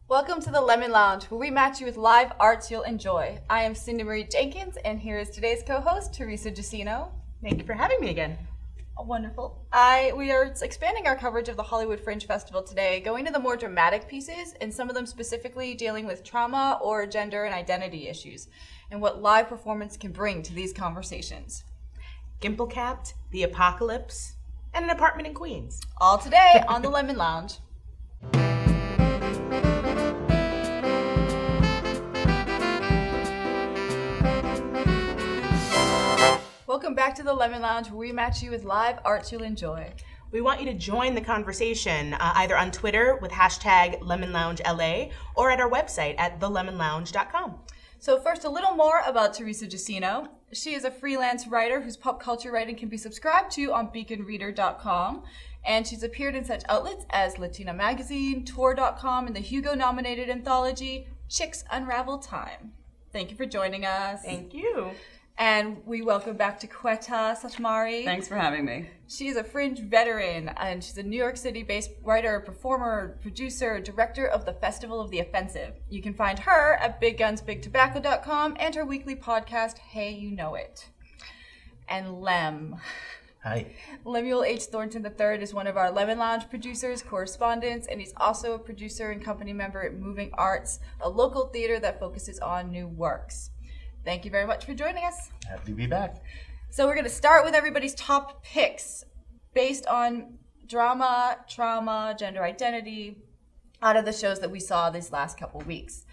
Welcome to the Lemon Lounge, where we match you with live arts you'll enjoy. I am Cindy Marie Jenkins, and here is today's co-host, Teresa Giacino. Thank you for having me again. Oh, wonderful. We are expanding our coverage of the Hollywood Fringe Festival today, going to the more dramatic pieces, and some of them specifically dealing with trauma or gender and identity issues, and what live performance can bring to these conversations. Gimple Capped, The Apocalypse, and an apartment in Queens. All today on the Lemon Lounge. Welcome back to the Lemon Lounge, where we match you with live arts you'll enjoy. We want you to join the conversation either on Twitter with hashtag LemonLoungeLA or at our website at thelemonlounge.com. So first, a little more about Teresa Giacino. She is a freelance writer whose pop culture writing can be subscribed to on beaconreader.com. And she's appeared in such outlets as Latina Magazine, Tour.com, and the Hugo-nominated anthology, Chicks Unravel Time. Thank you for joining us. Thank you. And we welcome back to Quetta Satmari. Thanks for having me. She's a Fringe veteran, and she's a New York City-based writer, performer, producer, director of the Festival of the Offensive. You can find her at BigGunsBigTobacco.com and her weekly podcast, Hey You Know It. And Lem. Hi. Lemuel H. Thornton III is one of our Lemon Lounge producers, correspondents, and he's also a producer and company member at Moving Arts, a local theater that focuses on new works. Thank you very much for joining us. Happy to be back. So we're going to start with everybody's top picks based on drama, trauma, gender identity, out of the shows that we saw these last couple weeks.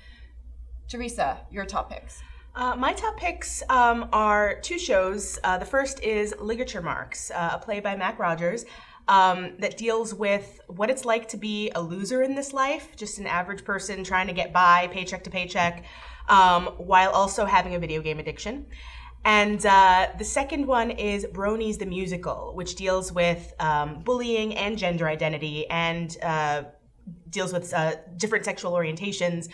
Teresa, your top picks. My top picks are two shows. The first is Ligature Marks, a play by MacLeod that deals with what it's like to be a loser in this life, just an average person trying to get by paycheck to paycheck, while also having a video game addiction. And the second one is Bronies the Musical, which deals with bullying and gender identity and deals with different sexual orientations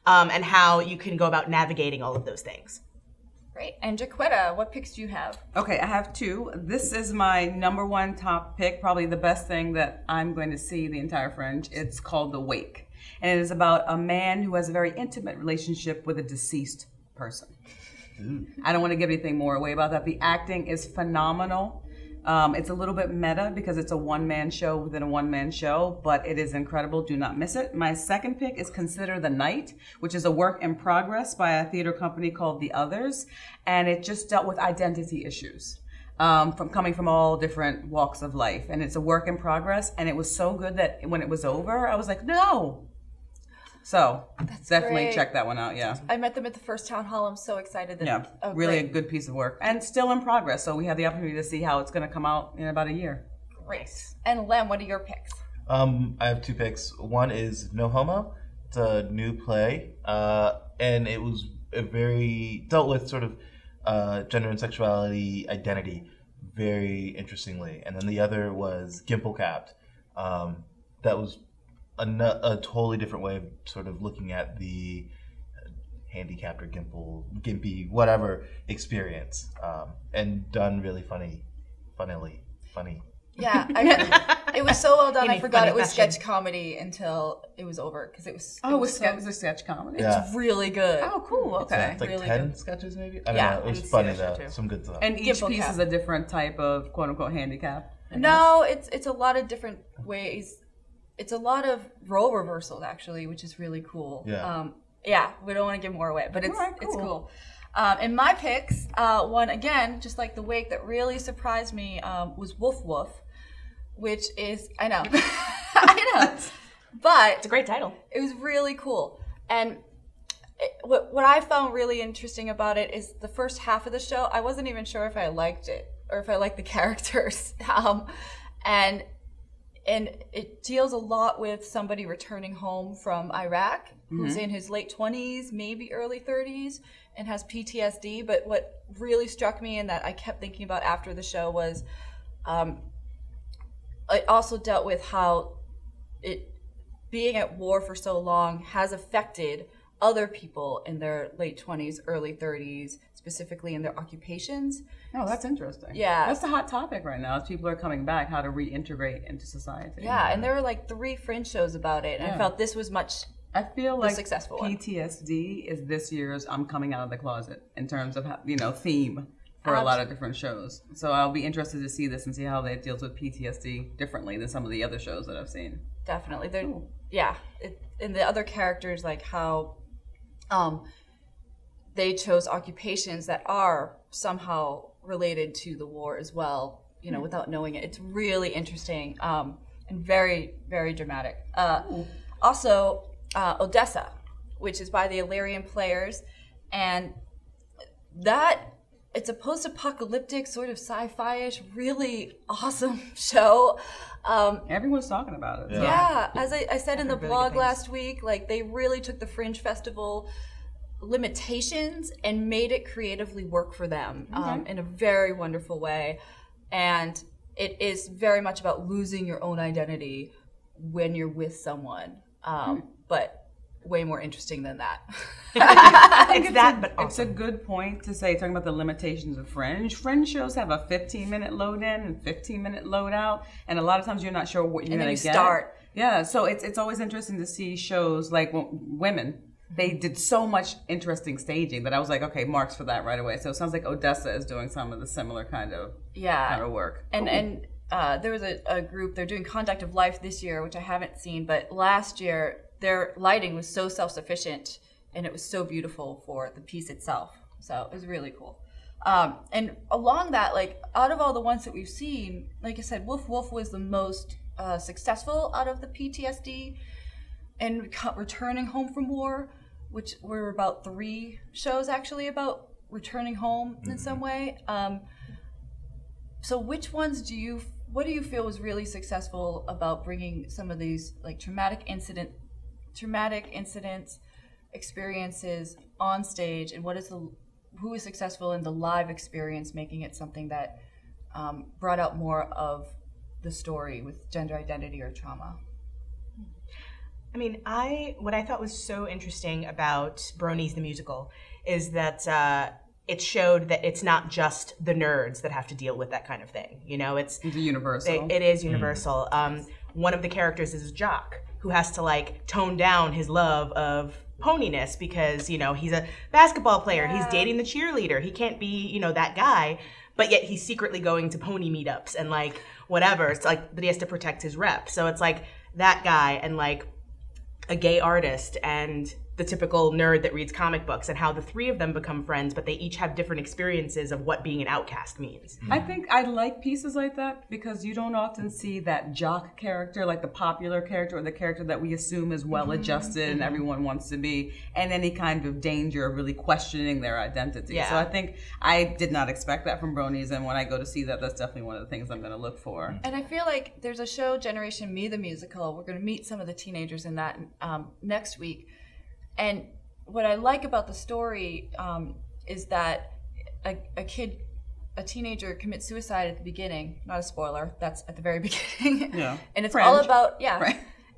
and how you can go about navigating all of those things. Great. And Jaquetta, what picks do you have? Okay, I have two. This is my number one top pick, probably the best thing that I'm going to see the entire Fringe. It's called The Wake. And it is about a man who has a very intimate relationship with a deceased person. I don't want to give anything more away about that. The acting is phenomenal. It's a little bit meta because it's a one-man show within a one-man show, but it is incredible. Do not miss it. My second pick is Consider the Night, which is a work in progress by a theater company called The Others, and it just dealt with identity issues. Coming from all different walks of life. And it's a work in progress, and it was so good that when it was over, I was like, no. So That's definitely great. Check that one out, yeah. I met them at the first town hall. I'm so excited. Really a good piece of work. And still in progress, so we have the opportunity to see how it's going to come out in about a year. Great. And Lem, what are your picks? I have two picks. One is No Homo. It's a new play, and it was dealt with sort of gender and sexuality identity very interestingly. And then the other was Gimple Capped. That was a totally different way of sort of looking at the handicapped or gimpy, whatever experience, and done really funny. Yeah, it was so well done. I forgot it was fashion. sketch comedy until it was over because it was. Oh, it was a sketch comedy? Yeah. It's really good. Oh, cool, okay. It's like Really 10 good. sketches maybe? I don't Yeah, know. It was it's funny sketch though. too. Some good stuff. And each Gimple piece cap. is a different type of quote-unquote handicap? I guess? No, it's a lot of different ways. It's a lot of role reversals actually, which is really cool. Yeah. We don't want to give more away, but it's All right, it's cool. cool. In my picks, one again, just like The Wake, that really surprised me was Woof Woof, which is I know, but It's a great title. it was really cool. And what I found really interesting about it is the first half of the show, I wasn't even sure if I liked it or if I liked the characters. And it deals a lot with somebody returning home from Iraq who's in his late 20s, maybe early 30s, and has PTSD. But what really struck me and that I kept thinking about after the show was it also dealt with how being at war for so long has affected other people in their late 20s, early 30s, specifically in their occupations. Oh, that's interesting. Yeah. That's the hot topic right now as people are coming back, how to reintegrate into society. Yeah, and there were like 3 Fringe shows about it, and I felt this was much I feel like successful one. PTSD is this year's I'm coming out of the closet in terms of, theme for a lot of different shows. So I'll be interested to see this and see how they deals with PTSD differently than some of the other shows that I've seen. Definitely. And the other characters, like how they chose occupations that are somehow related to the war as well, without knowing it. It's really interesting and very, very dramatic. Also, Odessa, which is by the Illyrian Players, and that it's a post-apocalyptic sort of sci-fi-ish, really awesome show. Everyone's talking about it. Yeah, as I said in the blog last week, like they really took the Fringe Festival limitations and made it creatively work for them in a very wonderful way. And it is very much about losing your own identity when you're with someone. But way more interesting than that. It's a good point to say, talking about the limitations of Fringe. Fringe shows have a 15-minute load in and 15-minute load out, and a lot of times you're not sure what you're going to get. Start. Yeah, so it's always interesting to see shows like Women. They did so much interesting staging that I was like, okay, marks for that right away. So it sounds like Odessa is doing some of the similar kind of work. And there was a group, they're doing Contact of Life this year, which I haven't seen, but last year their lighting was so self-sufficient and it was so beautiful for the piece itself. So it was really cool. And along that, like out of all the ones that we've seen, like I said, Wolf Wolf was the most successful out of the PTSD and returning home from war, which were about 3 shows actually about returning home in some way. So which ones what do you feel was really successful about bringing some of these like traumatic incidents experiences on stage, and who is successful in the live experience, making it something that brought out more of the story with gender identity or trauma? I mean, what I thought was so interesting about Bronies the musical is that it showed that it's not just the nerds that have to deal with that kind of thing. It's universal. It is universal. One of the characters is a jock who has to like tone down his love of poniness because he's a basketball player. He's dating the cheerleader. He can't be that guy, but yet he's secretly going to pony meetups and like whatever. It's like, but he has to protect his rep. So it's like that guy and like a gay artist and the typical nerd that reads comic books, and how the 3 of them become friends, but they each have different experiences of what being an outcast means. I think I like pieces like that because you don't often see that jock character, like the popular character or the character that we assume is well-adjusted and everyone wants to be, and any kind of danger of really questioning their identity. Yeah. So I think I did not expect that from Bronies, and when I go to see that, that's definitely one of the things I'm going to look for. And I feel like there's a show, Generation Me the Musical. We're going to meet some of the teenagers in that next week. And what I like about the story is that a teenager commits suicide at the beginning. Not a spoiler. That's at the very beginning. Yeah. And it's all about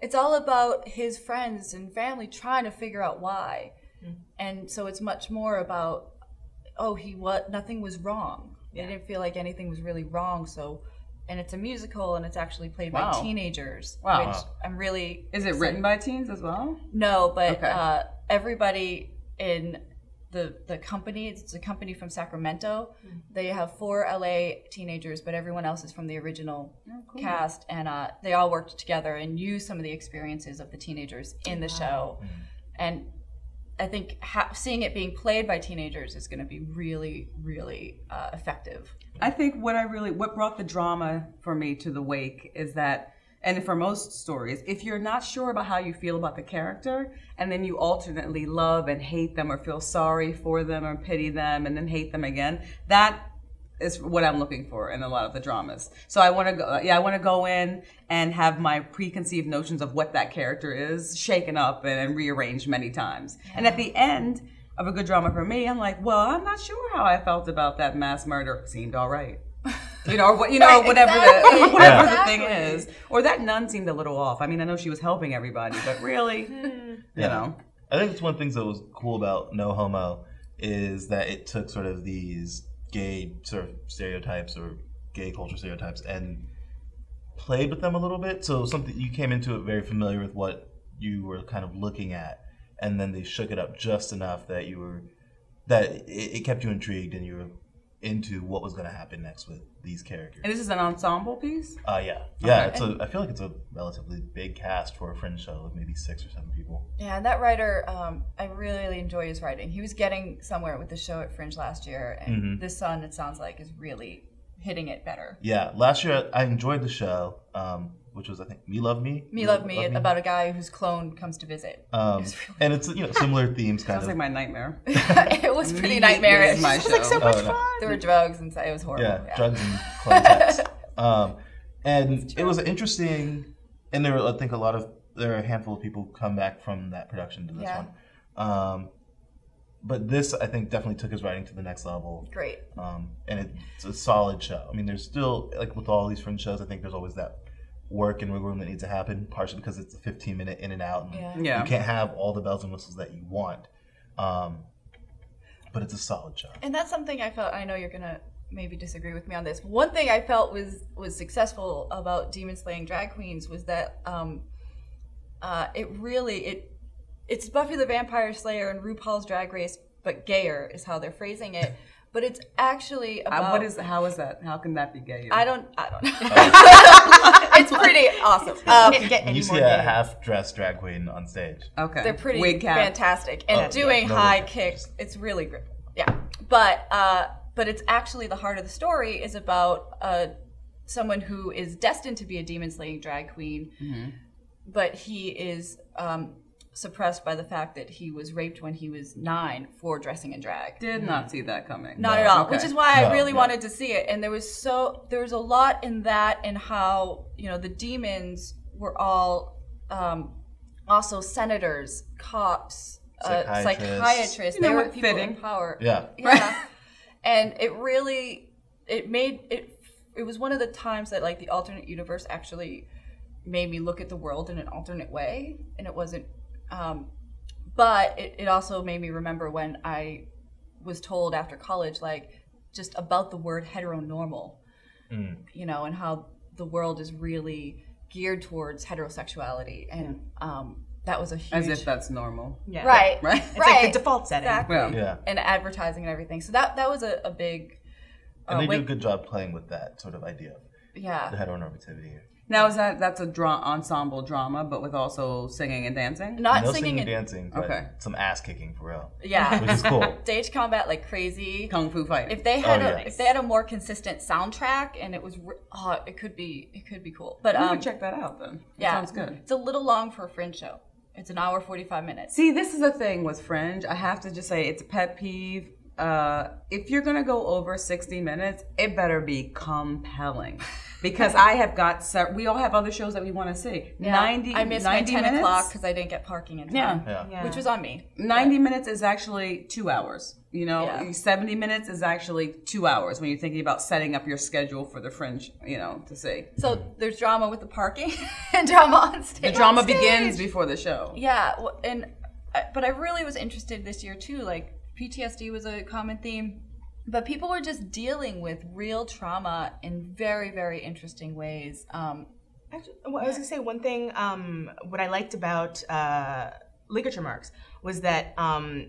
it's all about his friends and family trying to figure out why. And so it's much more about nothing was wrong. They didn't feel like anything was really wrong. So. And it's a musical, and it's actually played by teenagers, which I'm really... Is it written by teens as well? No, but everybody in the company, it's a company from Sacramento. They have 4 LA teenagers, but everyone else is from the original cast, and they all worked together and used some of the experiences of the teenagers in the show. And I think seeing it being played by teenagers is going to be really, really effective. I think what brought the drama for me to The Wake is that, and for most stories, if you're not sure about how you feel about the character, and then you alternately love and hate them or feel sorry for them or pity them and then hate them again, that is what I'm looking for in a lot of the dramas. So I want to go in and have my preconceived notions of what that character is shaken up and rearranged many times. Yeah. And at the end of a good drama for me, I'm like, well, I'm not sure how I felt about that mass murder. Seemed all right. Or whatever the thing is. Or that nun seemed a little off. I mean, I know she was helping everybody, but really, you know. I think it's one of the things that was cool about No Homo is that it took sort of these gay sort of stereotypes or gay culture stereotypes and played with them a little bit. So something you came into it very familiar with what you were kind of looking at, and then they shook it up just enough that it kept you intrigued and you were into what was going to happen next with these characters. And this is an ensemble piece? Yeah. Okay. I feel like it's a relatively big cast for a Fringe show of maybe 6 or 7 people. Yeah, and that writer, I really enjoy his writing. He was getting somewhere with the show at Fringe last year, and this son, it sounds like, is really hitting it better. Yeah, last year I enjoyed the show, which was, I think, Me Love Me? Me Love Me, about a guy whose clone comes to visit. And it's, similar themes kind Sounds of. like my nightmare. It was pretty nightmarish. My It was like so much fun. There were drugs and it was horrible. Yeah, drugs and clone sex. And it was interesting, and there were, I think, there are a handful of people come back from that production to this one. But this, I think, definitely took his writing to the next level. Great. And it's a solid show. I mean, there's still, like with all these Fringe shows, I think there's always that work and wiggle room that needs to happen, partially because it's a 15-minute in and out. And you can't have all the bells and whistles that you want. But it's a solid show. And that's something I felt, I know you're going to maybe disagree with me on this. One thing I felt was successful about Demon Slaying Drag Queens was that it's Buffy the Vampire Slayer and RuPaul's Drag Race, but gayer is how they're phrasing it. But it's actually about... How is that? How can that be gayer? I don't know. It's pretty awesome. Can't get any You see more a gay. half-dressed drag queen on stage. Okay. They're pretty Wig cap. fantastic. And doing no high wig kicks, it's really great. Yeah. But it's actually the heart of the story is about someone who is destined to be a demon-slaying drag queen, but he is suppressed by the fact that he was raped when he was 9 for dressing in drag. Did not see that coming. Not at all, Okay. which is why I really wanted to see it. And there was a lot in that, and how the demons were all also senators, cops, psychiatrists. They were people in power. Yeah. And it was one of the times that like the alternate universe actually made me look at the world in an alternate way, and it wasn't. But it also made me remember when I was told after college, like, just about the word heteronormal, and how the world is really geared towards heterosexuality, and that was a huge... As if that's normal. Yeah. Right. It's like the default setting. Exactly. Yeah. And advertising and everything. So that was a big... And they do a good job playing with that sort of idea of the heteronormativity. Now, that's a ensemble drama, but with also singing and dancing? No singing and dancing, but some ass kicking for real. Yeah. Which is cool. Stage combat like crazy. Kung fu fight. If they had a more consistent soundtrack, and it was it could be cool. But we would check that out then. That sounds good. It's a little long for a Fringe show. It's an hour 45 minutes. See, this is the thing with Fringe. I have to just say it's a pet peeve. If you're gonna go over 60 minutes, it better be compelling. Because I have got, we all have other shows that we want to see. Yeah. 90 I missed 90 my 10 minutes? o'clock because I didn't get parking in time. Yeah. Which was on me. 90 minutes is actually 2 hours. 70 minutes is actually 2 hours when you're thinking about setting up your schedule for the Fringe, to see. So there's drama with the parking and drama on stage. The drama begins before the show. Yeah, but I really was interested this year too. Like PTSD was a common theme, but people were just dealing with real trauma in very, very interesting ways. Actually, I was gonna say one thing. What I liked about Ligature Marks was that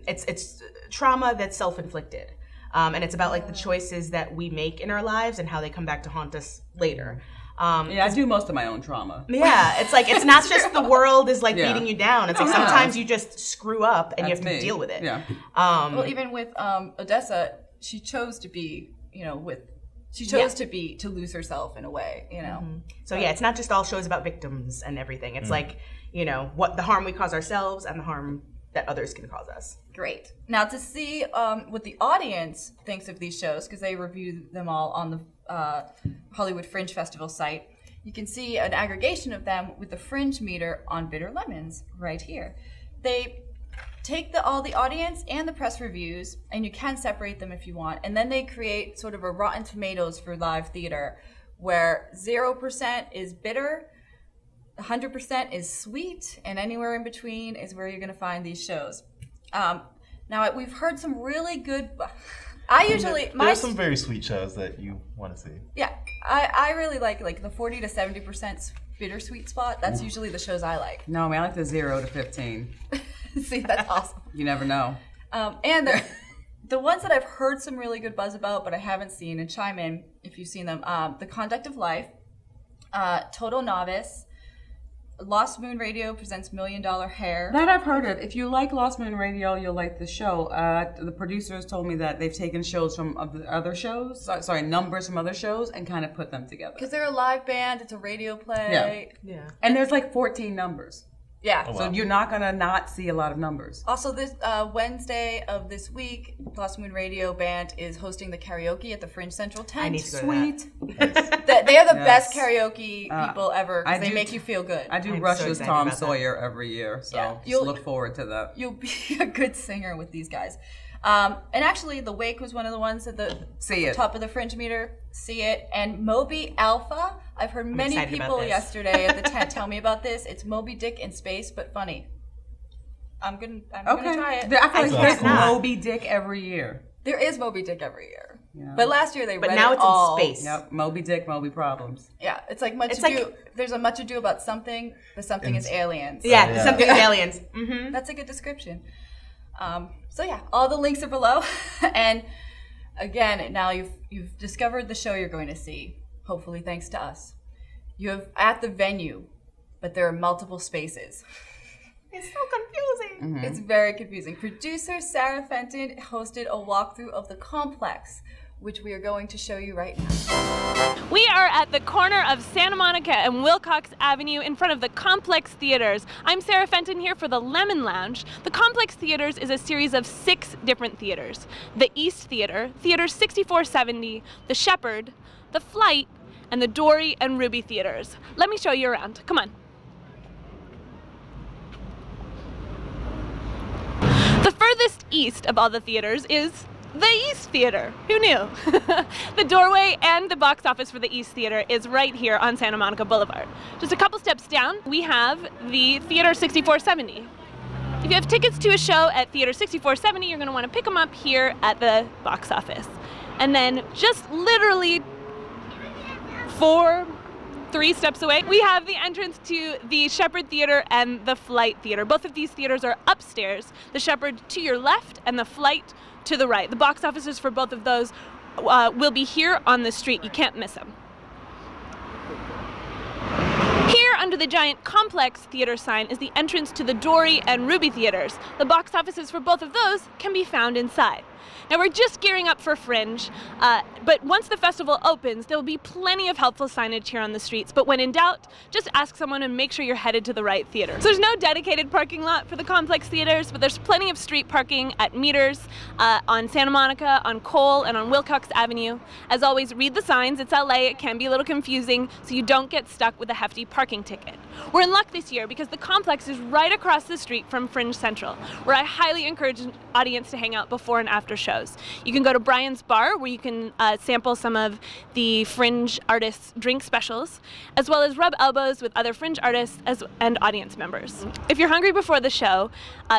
it's trauma that's self-inflicted, and it's about like the choices that we make in our lives and how they come back to haunt us later. I do most of my own trauma. Yeah, it's like it's not just the world is like beating you down. It's like sometimes you just screw up and you have to deal with it. Yeah. Well, even with Odessa, she chose to be, to lose herself in a way, So yeah, it's not just all shows about victims and everything. It's like, what the harm we cause ourselves and the harm that others can cause us. Great. Now to see what the audience thinks of these shows, because they review them all on the Hollywood Fringe Festival site, you can see an aggregation of them with the Fringe meter on Bitter Lemons right here. They take all the audience and the press reviews, and you can separate them if you want, and then they create sort of a Rotten Tomatoes for live theater, where 0% is bitter, 100% is sweet, and anywhere in between is where you're going to find these shows. Now, we've heard some really good... There's some very sweet shows that you want to see. Yeah, I really like the 40 to 70% bittersweet spot, that's usually the shows I like. No, man, I like the 0 to 15. See, that's awesome. You never know. And the ones that I've heard some really good buzz about, but I haven't seen, and chime in if you've seen them, The Conduct of Life, Total Novice, Lost Moon Radio presents $1 Million Hair. That I've heard of. If you like Lost Moon Radio, you'll like the show. The producers told me that they've taken shows from other shows, numbers from other shows, and kind of put them together. Because they're a live band, it's a radio play. Yeah. And there's like 14 numbers. Yeah. Oh, wow. So you're not going to not see a lot of numbers. Also, this Wednesday of this week, Lost Moon Radio Band is hosting the karaoke at the Fringe Central tent. I need to go to Sweet. They are the Yes. best karaoke people ever because they make you feel good. I do I'm so Rush's excited Tom about that. Sawyer every year, so Yeah. just You'll- look forward to that. You'll be a good singer with these guys. And actually, The Wake was one of the ones at the See it. top of the Fringe meter. See it. And Moby Alpha. I've heard many excited about people this. yesterday at the tent tell me about this. It's Moby Dick in space, but funny. I'm gonna try it. I feel like there's not. Moby Dick every year. There is Moby Dick every year. Yeah. But last year they But read now it it's in all. space. Yep, Moby Dick, Moby Problems. Yeah, it's like much It's ado. like- There's a much ado about something. The something is aliens. Yeah, Yeah. something with aliens. Mm-hmm. That's a good description. So yeah, all the links are below. And again, now you've discovered the show you're going to see. Hopefully, thanks to us. You have at the venue, but there are multiple spaces. It's so confusing. It's very confusing. Producer Sarah Fenton hosted a walkthrough of the complex, which we are going to show you right now. We are at the corner of Santa Monica and Wilcox Avenue in front of the Complex Theaters. I'm Sarah Fenton here for the Lemon Lounge. The Complex Theaters is a series of 6 different theaters. The East Theater, Theater 6470, the Shepherd, the Flight, and the Dory and Ruby Theaters. Let me show you around. Come on. The furthest east of all the theaters is the East Theater. Who knew? The doorway and the box office for the East Theater is right here on Santa Monica Boulevard. Just a couple steps down, we have the Theater 6470. If you have tickets to a show at Theater 6470, you're going to want to pick them up here at the box office. And then just literally 3 steps away, we have the entrance to the Shepherd Theater and the Flight Theater. Both of these theaters are upstairs. The Shepherd to your left and the Flight to the right. The box offices for both of those will be here on the street. You can't miss them. Here, under the giant Complex Theater sign, is the entrance to the Dory and Ruby Theaters. The box offices for both of those can be found inside. Now, we're just gearing up for Fringe, but once the festival opens, there will be plenty of helpful signage here on the streets. But when in doubt, just ask someone and make sure you're headed to the right theater. So there's no dedicated parking lot for the Complex Theaters, but there's plenty of street parking at meters on Santa Monica, on Cole, and on Wilcox Avenue. As always, read the signs. It's LA. It can be a little confusing, so you don't get stuck with a hefty parking ticket. We're in luck this year because the Complex is right across the street from Fringe Central, where I highly encourage an audience to hang out before and after shows. You can go to Brian's Bar, where you can sample some of the Fringe artists' drink specials, as well as rub elbows with other Fringe artists and audience members. If you're hungry before the show,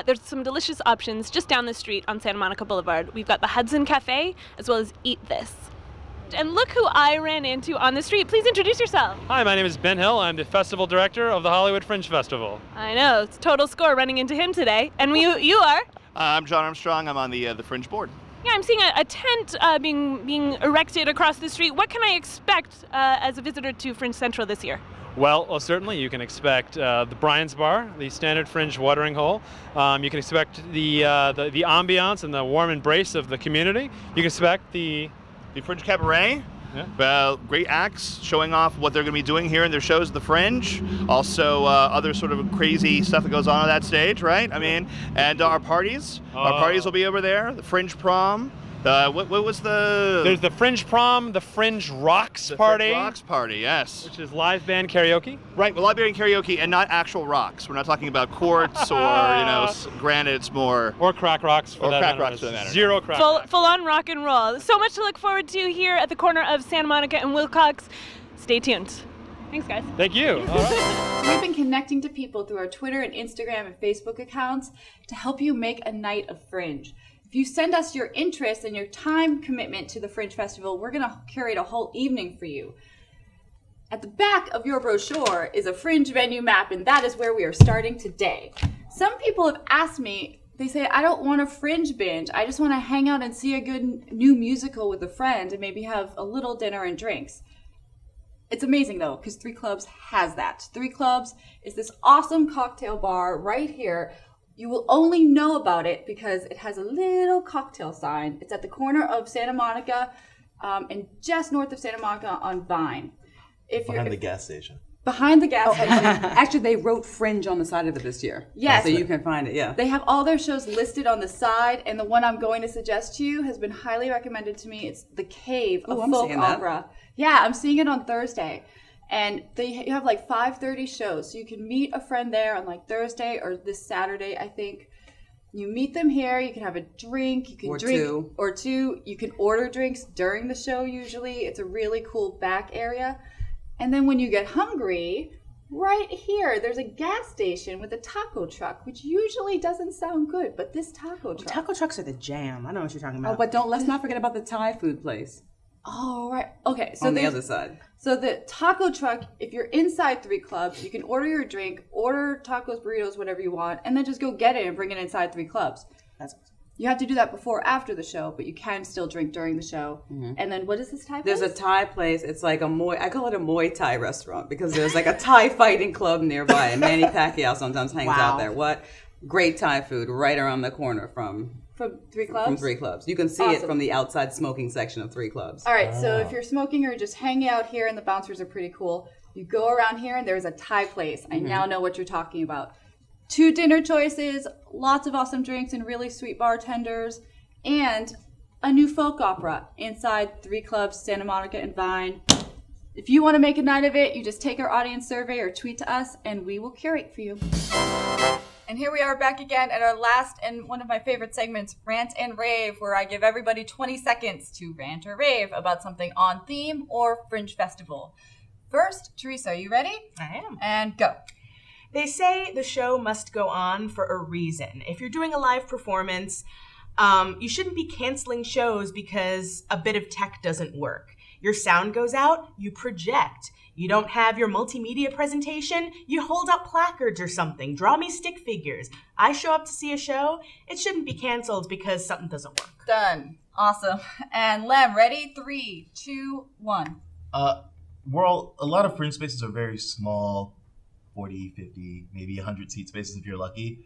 there's some delicious options just down the street on Santa Monica Boulevard. We've got the Hudson Cafe, as well as Eat This. And look who I ran into on the street. Please introduce yourself. Hi, my name is Ben Hill. I'm the festival director of the Hollywood Fringe Festival. I know, it's total score running into him today. And you are? I'm John Armstrong. I'm on the Fringe board. Yeah, I'm seeing a tent being erected across the street. What can I expect as a visitor to Fringe Central this year? Well, certainly you can expect the Brian's Bar, the standard Fringe watering hole. You can expect the ambiance and the warm embrace of the community. You can expect the Fringe Cabaret. Yeah. Great acts showing off what they're going to be doing here in their shows at the Fringe. Also, other sort of crazy stuff that goes on that stage, right? I mean, and our parties. Our parties will be over there. The Fringe Prom. What was the... There's the Fringe Prom, the Fringe Rocks Party. Fringe Rocks Party, yes. Which is live band karaoke. Right, well, live band karaoke and not actual rocks. We're not talking about quartz or, granite. It's more... Or crack rocks for that matter. Or crack rocks for that matter. Zero crack rocks. Full on rock and roll. So much to look forward to here at the corner of Santa Monica and Wilcox. Stay tuned. Thanks, guys. Thank you. All right. We've been connecting to people through our Twitter and Instagram and Facebook accounts to help you make a night of Fringe. If you send us your interest and your time commitment to the Fringe Festival, we're going to curate a whole evening for you. At the back of your brochure is a Fringe venue map, and that is where we are starting today. Some people have asked me, they say, I don't want a Fringe binge. I just want to hang out and see a good new musical with a friend and maybe have a little dinner and drinks. It's amazing, though, because Three Clubs has that. Three Clubs is this awesome cocktail bar right here. You will only know about it because it has a little cocktail sign. It's at the corner of Santa Monica and just north of Santa Monica on Vine. Behind the gas station. Behind the gas station. Actually, they wrote Fringe on the side of it this year. Yes. So you can find it, yeah. They have all their shows listed on the side, and the one I'm going to suggest to you has been highly recommended to me. It's The Cave, a folk opera. Yeah, I'm seeing it on Thursday. And you have like 5:30 shows, so you can meet a friend there on like Thursday or this Saturday, I think. You meet them here, you can have a drink, you can or two. You can order drinks during the show usually. It's a really cool back area. And then when you get hungry, right here, there's a gas station with a taco truck, which usually doesn't sound good, but this taco truck. Taco trucks are the jam. I know what you're talking about. Oh, but let's not forget about the Thai food place. Oh, right. Okay. So on the other side. So the taco truck, if you're inside Three Clubs, you can order your drink, order tacos, burritos, whatever you want, and then just go get it and bring it inside Three Clubs. That's awesome. You have to do that before or after the show, but you can still drink during the show. Mm-hmm. And then what is this Thai place? There's a Thai place. It's like I call it a Muay Thai restaurant because there's like a Thai fighting club nearby, and Manny Pacquiao sometimes hangs out there. What great Thai food right around the corner from Three Clubs? From Three Clubs. You can see it from the outside smoking section of Three Clubs. All right, so if you're smoking or just hanging out here and the bouncers are pretty cool, you go around here and there's a Thai place. I now know what you're talking about. 2 dinner choices, lots of awesome drinks and really sweet bartenders, and a new folk opera inside Three Clubs, Santa Monica and Vine. If you want to make a night of it, you just take our audience survey or tweet to us and we will curate for you. And here we are back again at our last and one of my favorite segments, Rant and Rave, where I give everybody 20 seconds to rant or rave about something on theme or Fringe Festival. First, Teresa, are you ready? I am. And go. They say the show must go on for a reason. If you're doing a live performance, you shouldn't be canceling shows because a bit of tech doesn't work. Your sound goes out, you project. You don't have your multimedia presentation, you hold up placards or something. Draw me stick figures. I show up to see a show, it shouldn't be canceled because something doesn't work. Done. Awesome. And Lem, ready? 3, 2, 1. A lot of Fringe spaces are very small, 40, 50, maybe 100 seat spaces if you're lucky.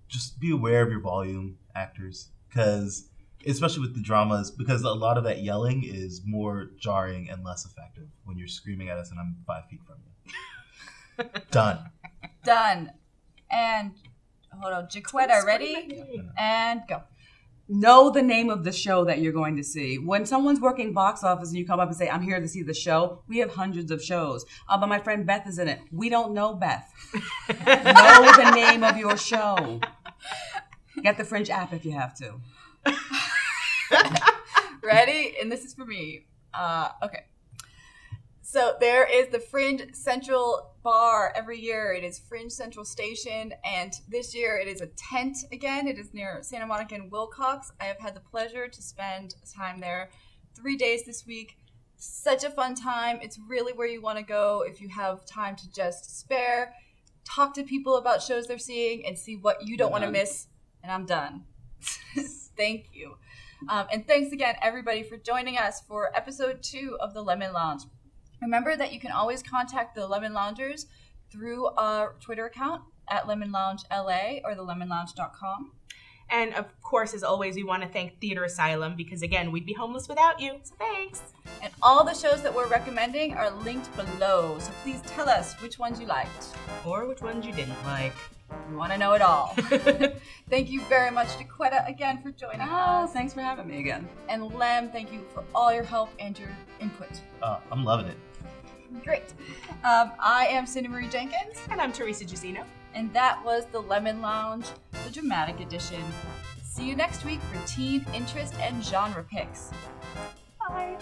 Just be aware of your volume, actors, because especially with the dramas, because a lot of that yelling is more jarring and less effective when you're screaming at us and I'm 5 feet from you. Done. Done. And hold on, Jaquetta, ready? And go. Know the name of the show that you're going to see. When someone's working box office and you come up and say, I'm here to see the show, we have hundreds of shows. But my friend Beth is in it. We don't know Beth. Know the name of your show. Get the Fringe app if you have to. Ready? And this is for me. Okay. So there is the Fringe Central Bar every year. It is Fringe Central Station, and this year it is a tent again. It is near Santa Monica and Wilcox. I have had the pleasure to spend time there 3 days this week. Such a fun time. It's really where you want to go if you have time to just spare. Talk to people about shows they're seeing and see what you don't want to miss. And I'm done. Thank you. And thanks again, everybody, for joining us for episode 2 of the Lemon Lounge. Remember that you can always contact the Lemon Loungers through our Twitter account at Lemon Lounge LA or thelemonlounge.com. And of course, as always, we want to thank Theater Asylum because, again, we'd be homeless without you. So thanks. And all the shows that we're recommending are linked below. So please tell us which ones you liked. Or which ones you didn't like. We want to know it all. Thank you very much, Jaquetta, again, for joining us. Thanks for having me again. And Lem, thank you for all your help and your input. I'm loving it. Great. I am Cindy Marie Jenkins. And I'm Teresa Giusino. And that was the Lemon Lounge, the dramatic edition. See you next week for teen interest and genre picks. Bye.